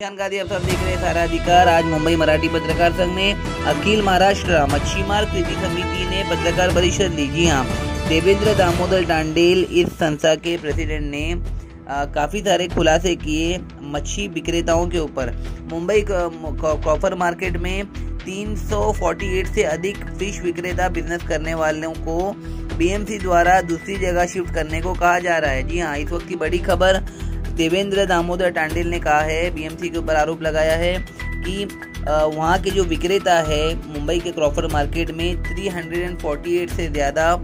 जानकारी आप सब देख रहे हैं सारा अधिकार। आज मुंबई मराठी पत्रकार संघ ने अखिल महाराष्ट्र मच्छीमार कृति समिति ने पत्रकार परिषद ली। जी हाँ, देवेंद्र दामोदर टांडेल इस संस्था के प्रेसिडेंट ने काफ़ी सारे खुलासे किए मच्छी विक्रेताओं के ऊपर। मुंबई क्रॉफर मार्केट में 348 से अधिक फिश विक्रेता बिजनेस करने वालों को बीएमसी द्वारा दूसरी जगह शिफ्ट करने को कहा जा रहा है। जी हाँ, इस वक्त की बड़ी खबर देवेंद्र दामोदर टांडेल ने कहा है, बीएमसी के ऊपर आरोप लगाया है कि वहाँ के जो विक्रेता है मुंबई के क्रॉफर मार्केट में 348 से ज़्यादा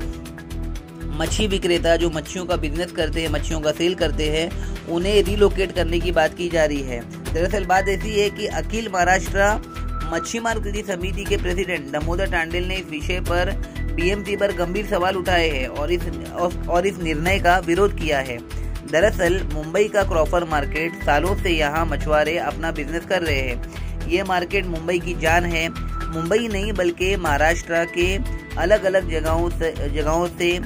मच्छी विक्रेता जो मच्छियों का बिजनेस करते हैं, मच्छियों का सेल करते हैं, उन्हें रिलोकेट करने की बात की जा रही है। दरअसल बात ऐसी है कि अखिल महाराष्ट्र मच्छीमार कृति समिति के प्रेसिडेंट दामोदर टांडेल ने इस विषय पर बीएमसी पर गंभीर सवाल उठाए हैं और इस निर्णय का विरोध किया है। दरअसल मुंबई का क्रॉफर मार्केट सालों से यहाँ मछुआरे अपना बिजनेस कर रहे हैं। ये मार्केट मुंबई की जान है। मुंबई नहीं बल्कि महाराष्ट्र के अलग अलग जगहों से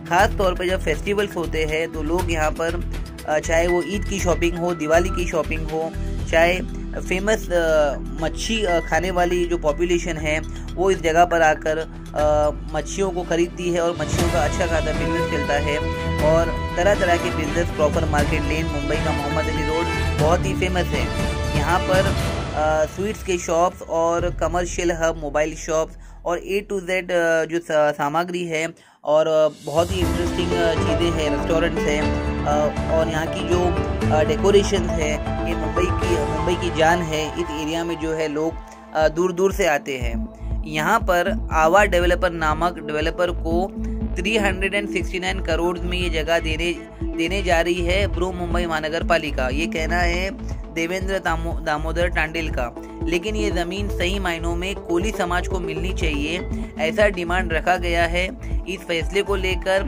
खास तौर पर जब फेस्टिवल्स होते हैं तो लोग यहाँ पर चाहे वो ईद की शॉपिंग हो, दिवाली की शॉपिंग हो, चाहे फेमस मच्छी खाने वाली जो पॉपुलेशन है वो इस जगह पर आकर मच्छियों को खरीदती है और मच्छियों का अच्छा खासा बिजनेस चलता है। और तरह तरह के बिजनेस क्रॉफर मार्केट लेन मुंबई का मोहम्मद अली रोड बहुत ही फेमस है। यहाँ पर स्वीट्स के शॉप्स और कमर्शियल हब, मोबाइल शॉप्स और A to Z जो सामग्री है और बहुत ही इंटरेस्टिंग चीज़ें हैं, रेस्टोरेंट्स हैं और यहाँ की जो डेकोरेशन है ये मुंबई की जान है। इस एरिया में जो है लोग दूर दूर से आते हैं। यहाँ पर आवा डेवलपर नामक डेवलपर को 369 करोड़ में ये जगह देने जा रही है ब्रू मुंबई महानगर पालिका। ये कहना है देवेंद्र दामोदर टांडेल का। लेकिन ये ज़मीन सही मायनों में कोली समाज को मिलनी चाहिए, ऐसा डिमांड रखा गया है। इस फैसले को लेकर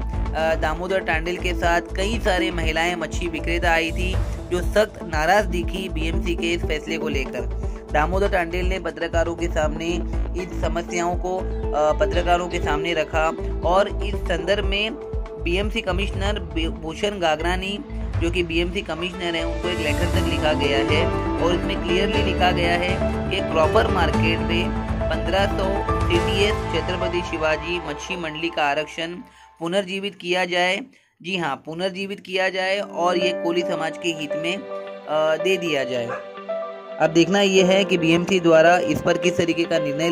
दामोदर टांडेल के साथ कई सारे महिलाएं मच्छी विक्रेता आई थी जो सख्त नाराज दिखी बीएमसी के इस फैसले को लेकर। दामोदर टांडेल ने पत्रकारों के सामने इस समस्याओं को पत्रकारों के सामने रखा और इस संदर्भ में बीएमसी कमिश्नर भूषण गागरानी जो कि बीएमसी कमिश्नर है उनको एक लेटर तक लिखा गया है और इसमें क्लियरली लिखा गया है कि क्रॉफर मार्केट में 1500 CTS छत्रपति शिवाजी मच्छी मंडली का आरक्षण पुनर्जीवित किया जाए। जी हाँ, पुनर्जीवित किया जाए और ये कोली समाज के हित में दे दिया जाए। अब देखना ये है कि बीएमसी द्वारा इस पर किस तरीके का निर्णय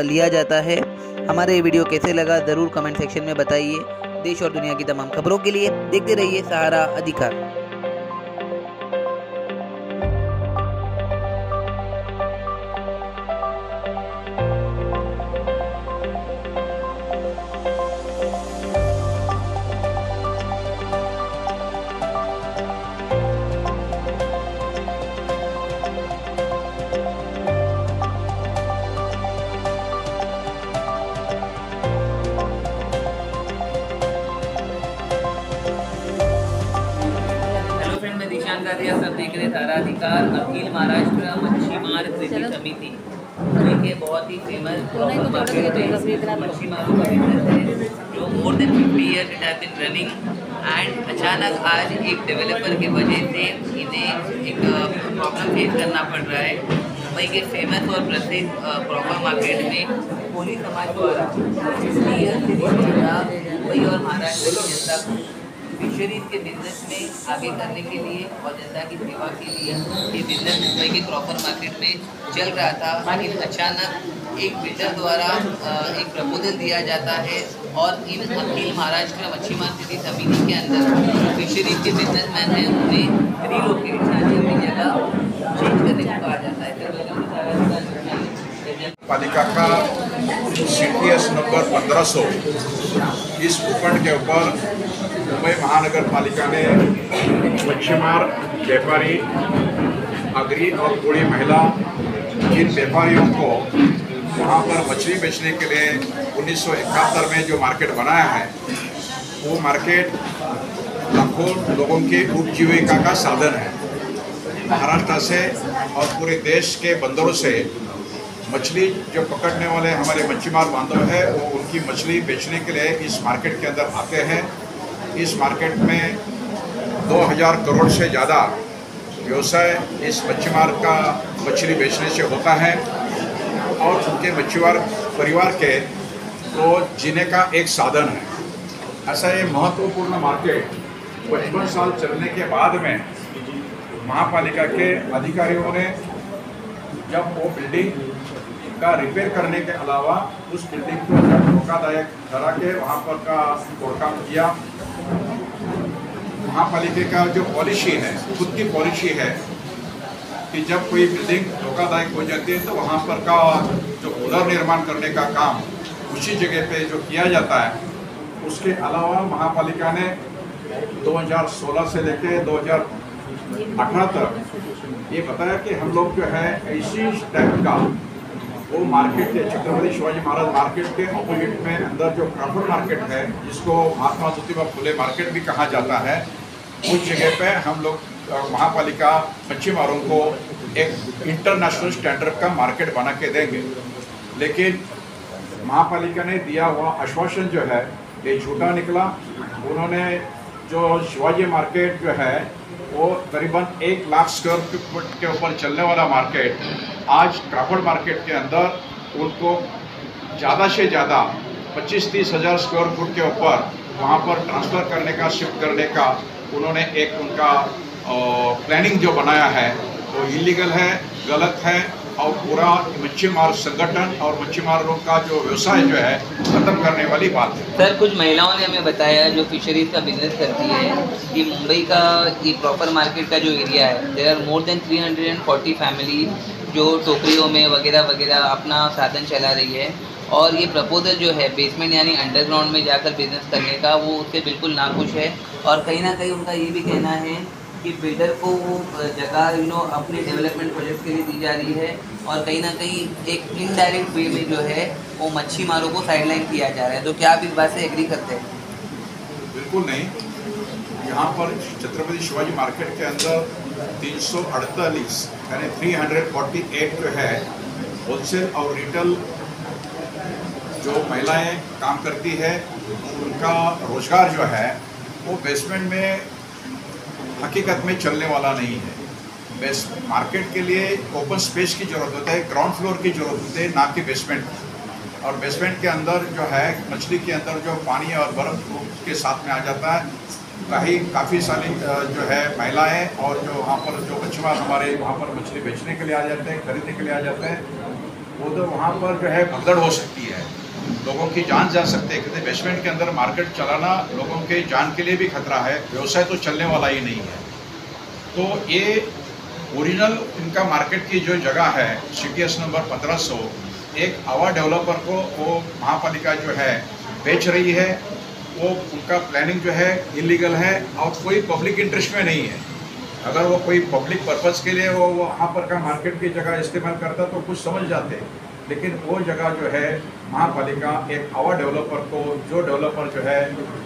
लिया जाता है। हमारे ये वीडियो कैसे लगा ज़रूर कमेंट सेक्शन में बताइए। देश और दुनिया की तमाम खबरों के लिए देखते रहिए सहारा अधिकार। जानकारी आप सब देख रहे हैं सारा अधिकार। अखिल महाराष्ट्र मच्छीमार कृति समिति देखिए बहुत ही फेमस मच्छीमारों का बिजनेस है जो more than 50 year it have been running and अचानक आज एक डेवलपर की वजह से इन्हें एक प्रॉब्लम फेस करना पड़ रहा है। मुंबई के फेमस और प्रसिद्ध क्रॉफर मार्केट में कोली समाज द्वारा 50 ईयर से मुंबई और महाराष्ट्र की जनता को फिशरीज के बिजनेस में आगे करने के लिए और जनता की सेवा के लिए ये बिजनेस मुंबई के क्रॉफर मार्केट में चल रहा था। लेकिन अचानक एक बिल्डर द्वारा एक प्रपोजल दिया जाता है और इन अखिल महाराष्ट्र मच्छीमार कृति समिति के अंदर फिशरीज के बिजनेसमैन हैं उन्हें रिलोकेट अपनी जगह चेंज करने को कहा जाता है। पालिका का CTS नंबर 1500 इस भूखंड के ऊपर मुंबई महानगर पालिका ने मच्छीमार व्यापारी अग्री और बूढ़ी महिला इन व्यापारियों को वहाँ पर मछली बेचने के लिए 1971 में जो मार्केट बनाया है वो मार्केट लाखों लोगों की उपजीविका का साधन है। महाराष्ट्र से और पूरे देश के बंदरों से मछली जो पकड़ने वाले हमारे मच्छीमार बांधव है वो उनकी मछली बेचने के लिए इस मार्केट के अंदर आते हैं। इस मार्केट में 2000 करोड़ से ज़्यादा व्यवसाय इस मच्छी मार्ग का मछली बेचने से होता है और उनके मछुआर परिवार के तो जीने का एक साधन है। ऐसा ये महत्वपूर्ण मार्केट 55 साल चलने के बाद में महापालिका के अधिकारियों ने जब वो बिल्डिंग का रिपेयर करने के अलावा उस बिल्डिंग को धोखादायक ठहरा के वहाँ पर का तोड़काम किया। महापालिका का जो पॉलिसी है, खुद की पॉलिसी है कि जब कोई बिल्डिंग धोखादायक हो जाती है तो वहाँ पर का जो पुनर्निर्माण करने का काम उसी जगह पे जो किया जाता है। उसके अलावा महापालिका ने 2016 से लेकर 2018 तक ये बताया कि हम लोग जो है इसी टाइप का वो मार्केट के छत्रपति शिवाजी महाराज मार्केट के ऑपोजिट में अंदर जो क्राफर्ड मार्केट है, जिसको महात्मा ज्योतिबा फुले मार्केट भी कहा जाता है, उस जगह पे हम लोग महापालिका मच्छी मारों को एक इंटरनेशनल स्टैंडर्ड का मार्केट बना के देंगे। लेकिन महापालिका ने दिया हुआ आश्वासन जो है ये झूठा निकला। उन्होंने जो शिवाजी मार्केट जो है वो करीबन 1 लाख स्क्वायर फुट के ऊपर चलने वाला मार्केट आज क्राफर्ड मार्केट के अंदर उनको ज़्यादा से ज़्यादा 25-30 हज़ार स्क्वायर फुट के ऊपर वहाँ पर ट्रांसफ़र करने का, शिफ्ट करने का उन्होंने एक उनका प्लानिंग जो बनाया है वो इलीगल है, गलत है और पूरा मच्छी मार संगठन और मच्छी मारों का जो व्यवसाय जो है खत्म करने वाली बात है। सर, कुछ महिलाओं ने हमें बताया जो फिशरीज का बिजनेस करती है कि मुंबई का ये प्रॉपर मार्केट का जो एरिया है, there are more than 340 family जो टोकरियों में वगैरह वगैरह अपना साधन चला रही है और ये प्रपोजल जो है बेसमेंट यानी अंडरग्राउंड में जाकर बिजनेस करने का, वो उससे बिल्कुल नाखुश है। और कहीं ना कहीं उनका ये भी कहना है कि बिल्डर को वो जगह अपने डेवलपमेंट प्रोजेक्ट के लिए दी जा रही है और कहीं ना कहीं एक इनडायरेक्ट वे में जो है वो मच्छी मारों को साइडलाइन किया जा रहा है। तो क्या आप इस बात से एग्री करते हैं? बिल्कुल नहीं। यहाँ पर छत्रपति शिवाजी मार्केट के अंदर 348 यानी 348 जो है होलसेल और रिटेल जो महिलाएं काम करती है उनका रोजगार जो है वो बेसमेंट में हकीकत में चलने वाला नहीं है। मार्केट के लिए ओपन स्पेस की ज़रूरत होता है, ग्राउंड फ्लोर की ज़रूरत होती है, ना कि बेसमेंट। और बेसमेंट के अंदर जो है मछली के अंदर जो पानी और बर्फ़ के साथ में आ जाता है। काफ़ी सारी जो है महिलाएं और जो वहाँ पर जो मछुआरे हमारे वहाँ पर मछली बेचने के लिए आ जाते हैं, खरीदने के लिए आ जाते हैं, वो तो वहाँ पर जो है भगदड़ हो सकती है, लोगों की जान जा सकते हैं। क्योंकि बेसमेंट के अंदर मार्केट चलाना लोगों के जान के लिए भी खतरा है, व्यवसाय तो चलने वाला ही नहीं है। तो ये ओरिजिनल इनका मार्केट की जो जगह है CTS नंबर 1500, एक आवा डेवलपर को वो महापालिका जो है बेच रही है। वो उनका प्लानिंग जो है इलीगल है और कोई पब्लिक इंटरेस्ट में नहीं है। अगर वो कोई पब्लिक पर्पज़ के लिए वो वहाँ पर का मार्केट की जगह इस्तेमाल करता तो कुछ समझ जाते, लेकिन वो जगह जो है महापालिका एक आवा डेवलपर को, जो डेवलपर जो है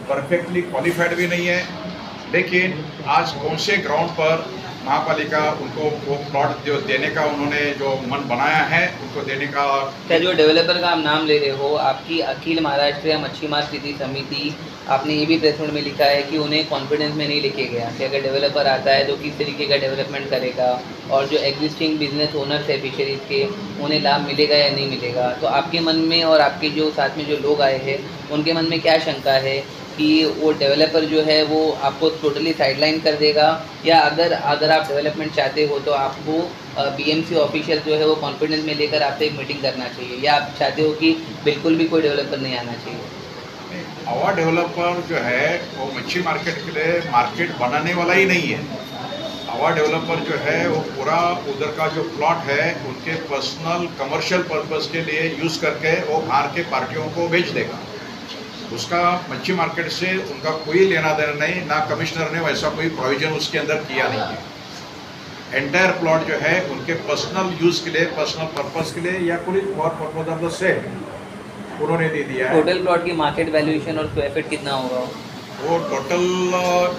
परफेक्टली क्वालिफाइड भी नहीं है, लेकिन आज कौन से ग्राउंड पर महापालिका उनको वो प्लॉट जो देने का उन्होंने जो मन बनाया है उनको देने का। क्या जो डेवलपर का आप नाम ले रहे हो, आपकी अखिल महाराष्ट्र मच्छी मार स्थिति समिति, आपने ये भी प्रेस नोट में लिखा है कि उन्हें कॉन्फिडेंस में नहीं लिखे गया कि अगर डेवलपर आता है तो किस तरीके का डेवलपमेंट करेगा और जो एग्जिस्टिंग बिजनेस ओनर्स है फिशरीज के उन्हें लाभ मिलेगा या नहीं मिलेगा। तो आपके मन में और आपके जो साथ में जो लोग आए हैं उनके मन में क्या शंका है कि वो डेवलपर जो है वो आपको टोटली साइडलाइन कर देगा, या अगर आप डेवलपमेंट चाहते हो तो आपको BMC ऑफिशियल जो है वो कॉन्फिडेंस में लेकर आपसे एक मीटिंग करना चाहिए, या आप चाहते हो कि बिल्कुल भी कोई डेवलपर नहीं आना चाहिए? आवा डेवलपर जो है वो मच्छी मार्केट के लिए मार्केट बनाने वाला ही नहीं है। आवा डेवलपर जो है वो पूरा उधर का जो प्लॉट है उनके पर्सनल कमर्शियल पर्पस के लिए यूज़ करके वो बाहर के पार्टियों को बेच देगा। उसका मच्छी मार्केट से उनका कोई लेना देना नहीं, ना कमिश्नर ने वैसा कोई प्रोविजन उसके अंदर किया नहीं है। एंटायर प्लॉट जो है उनके पर्सनल यूज़ के लिए, पर्सनल पर्पस के लिए या कोई और पर्पज ऑफ द सेल उन्होंने दे दिया है। टोटल प्लॉट की मार्केट वैल्यूएशन और स्क्वायर फीट कितना होगा? वो टोटल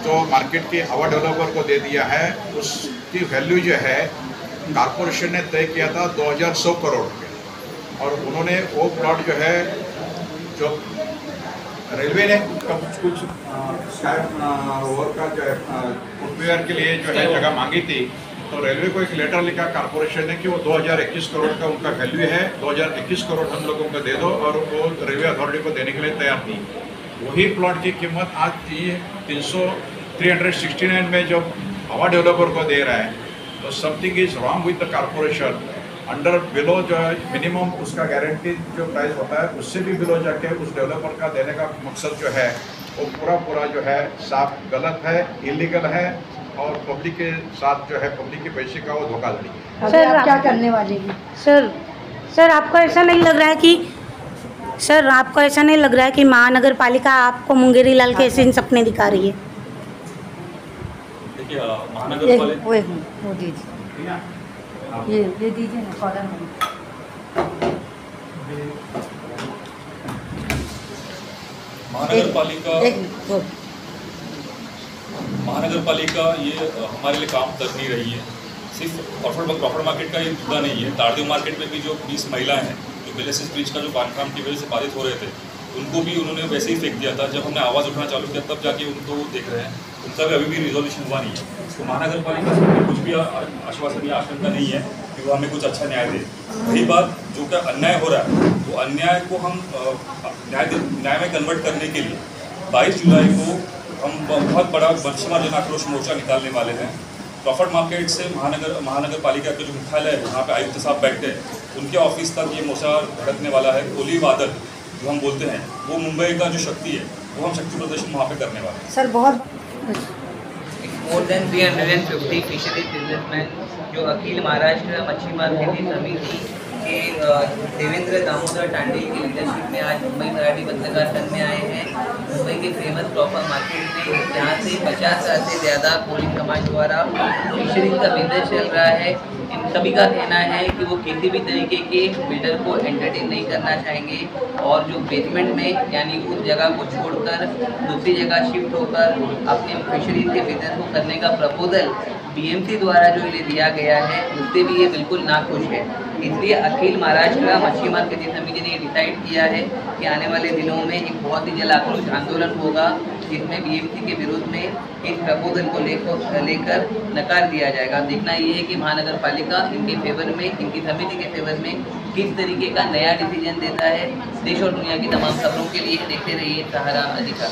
जो मार्केट के आवा डेवलपर को दे दिया है उसकी वैल्यू जो है कॉर्पोरेशन ने तय किया था 2100 करोड़ रुपये, और उन्होंने वो प्लॉट जो है जो रेलवे ने कुछ ओवर का जो है फुटवेयर के लिए जो है जगह मांगी थी तो रेलवे को एक लेटर लिखा कारपोरेशन ने कि वो 2021 करोड़ का उनका वैल्यू है, 2021 करोड़ हम लोगों को दे दो, और वो रेलवे अथॉरिटी को देने के लिए तैयार थी। वही प्लॉट की कीमत आज 369 में जो हवा डेवलपर को दे रहा है, तो something is wrong with the corporation. Under below जो है मिनिमम उसका गारंटी जो प्राइस होता है उससे भी बिलो जाके उस डेवलपर का देने का मकसद जो है वो पूरा जो है साफ गलत है, इलीगल है, और पब्लिक के साथ जो है पब्लिक के पैसे का वो धोखाधड़ी है। सर आप क्या करने वाले हैं? सर आपको ऐसा नहीं लग रहा है कि महानगर पालिका आपको मुंगेरी लाल के ऐसे सपने दिखा रही है? देखिए महानगर पालिका वो दीजिए, ये दीजिए ना कॉलम में। महानगर पालिका ये हमारे लिए काम कर नहीं रही है। सिर्फ प्रॉफिट मार्केट का ये मुद्दा नहीं है। तारदेव मार्केट में भी जो 20 महिलाएं हैं जो बेलेसिस ब्रिज का जो बांधकाम की वजह से बाधित हो रहे थे, उनको भी उन्होंने वैसे ही फेंक दिया था। जब हमने आवाज़ उठाना चालू किया तब जाके उनको देख रहे हैं, उनका भी अभी भी रिजोल्यूशन हुआ नहीं है। तो महानगर पालिका से कुछ भी आश्वासन या आशंका नहीं है कि वो हमें कुछ अच्छा न्याय दे। वही बात जो क्या अन्याय हो रहा है, वो अन्याय को हम न्याय में कन्वर्ट करने के लिए 22 जुलाई को हम बहुत बड़ा मच्छीमार जन आक्रोश मोर्चा निकालने वाले हैं। प्रॉफिट मार्केट से महानगर पालिका का जो मुख्यालय है, वहाँ पे आयुक्त साहब बैठते हैं, उनके ऑफिस तक ये मोर्चा भड़कने वाला है। कोली बादल जो हम बोलते हैं, वो मुंबई का जो शक्ति है, वो हम शक्ति प्रदर्शन वहाँ पे करने वाले हैं। सर बहुत मोर देन 350 फिशरीज बिजनेसमैन जो अखिल महाराष्ट्र मच्छीमार खेती समिति के देवेंद्र दामोदर टांडेल की लीडरशिप में आज मुंबई मराठी पत्रकार संघ में आए हैं। मुंबई के फेमस प्रॉपर मार्केट में जहाँ से 50 साल से ज़्यादा कोली समाज द्वारा फिशरीज का बिजनेस चल रहा है। इन सभी का कहना है कि वो किसी भी तरीके के बिल्डर को एंटरटेन नहीं करना चाहेंगे, और जो बेसमेंट में यानी उस जगह को छोड़कर दूसरी जगह शिफ्ट होकर अपने फिशरीज के बिजनेस को करने का प्रपोजल बीएमसी द्वारा जो इन्हें दिया गया है, उससे भी ये बिल्कुल नाखुश है। इसलिए अखिल महाराष्ट्र मच्छीमार खेती समिति ने डिसाइड किया है कि आने वाले दिनों में एक बहुत ही जल आक्रोश आंदोलन होगा, जिसमें बीएमसी के विरोध में इस प्रपोजल को लेकर नकार दिया जाएगा। देखना ये है कि महानगर पालिका इनके फेवर में, इनकी समिति के फेवर में किस तरीके का नया डिसीजन देता है। देश और दुनिया की तमाम खबरों के लिए देखते रहिए सहारा अधिकार।